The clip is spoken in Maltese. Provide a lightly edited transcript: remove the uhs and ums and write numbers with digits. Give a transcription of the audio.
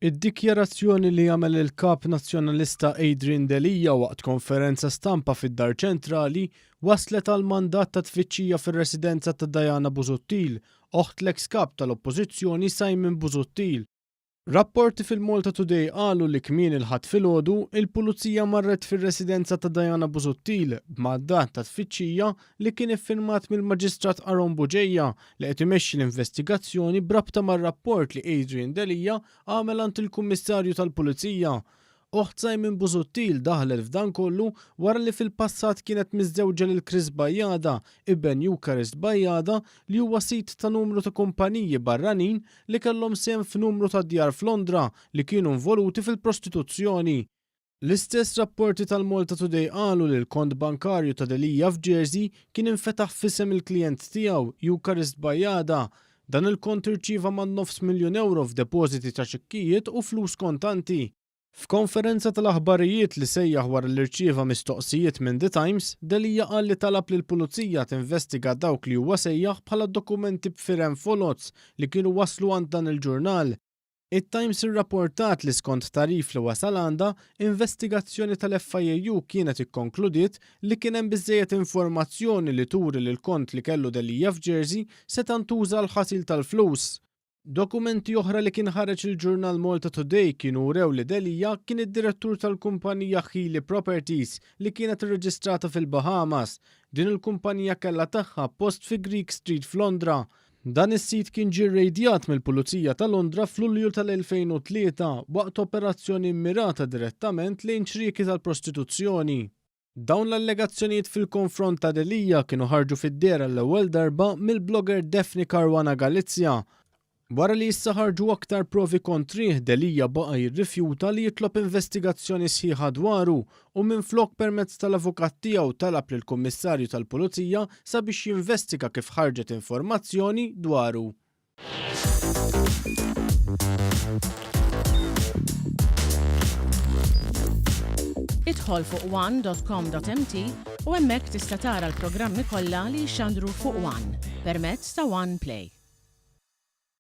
Id-dikjarazzjoni li jagħmel il-kap nazzjonalista Adrian Delija waqt konferenza stampa fid-Dar Ċentrali waslet għal mandat ta' tfittxija fir-residenza ta' Diana Busuttil, oħt l-eks kap tal-Oppożizzjoni Simon Busuttil. Rapporti fil-Malta Today qalu li kmien il-ħadd filgħodu il-pulizija marret fir-residenza ta' Diana Busuttil b'mandat ta' tfittxija li kien iffirmat mill-Maġistrat Aron Buġejja li qed imexxi l-investigazzjoni brabta mar-rapport li Adrian Delija għamel għand il-Kummissarju tal-Pulizija. Oħt Simon Busuttil daħlet f'dan kollu wara li fil-passat kienet miżżewġa lil Chris Bajjada, ibn Eucharist Bajjada li huwa sit ta' numru ta' kumpaniji barranin li kellhom sehem f'numru ta' djar f'Londra li kienu involuti fil-prostituzzjoni. L-istess rapporti tal-Malta Today qalu li l-kont bankarju ta' Delija f'Jersey kien infetaħ f'isem il-klijent tiegħu Eucharist Bajjada. Dan il-kont irċieva ma' €900,000 f'depożiti ta' ċekkijiet u flus kontanti. F'konferenza tal-aħbarijiet li sejjaħ wara l-irċieva mistoqsijiet minn The Times, Delija qal li talab lill pulizija tinvestiga dawk li huwa sejjaħ bħala dokumenti b'firem folots li kienu waslu għand dan il-ġurnal. It-Times irrapportat li skont tarif li wasal għandha, investigazzjoni tal-FIU kienet ikkonkludiet li kien hemm biżżejjed informazzjoni li turi li l-kont li kellu Delija f'Jersey se tantuża l-ħasil tal-flus. Dokumenti oħra li kien ħareġ il-ġurnal Malta Today kienu rew li Delija kien id-direttur tal-kumpanija Healy Properties li kienet irreġistrata fil-Bahamas. Din il-kumpanija kellha tagħha post fi Greek Street f'Londra. Dan is-sit kien ġie rrejdjat mill-Pulizija ta' Londra f'Lulju tal-2003 waqt operazzjoni mmirata direttament lejn xrieki tal-prostituzzjoni. Dawn l-allegazzjonijiet fil-konfront ta' Delija kienu ħarġu fid-dera l-ewwel darba mill-blogger Daphne Caruana Galizia. Wara li issa ħarġu aktar provi kontrih, Delija baqa' jirrifjuta li jitlob investigazzjoni sħiħa dwaru u minflok permezz tal-avukat tiegħu talab lill-Kummissarju tal-Pulizija sabiex jinvestiga kif ħarġet informazzjoni dwaru. Idħol fuq one.com.mt u hemmhekk tista' tara l-programmi kollha li jxandru fuq One permezz ta' One Play.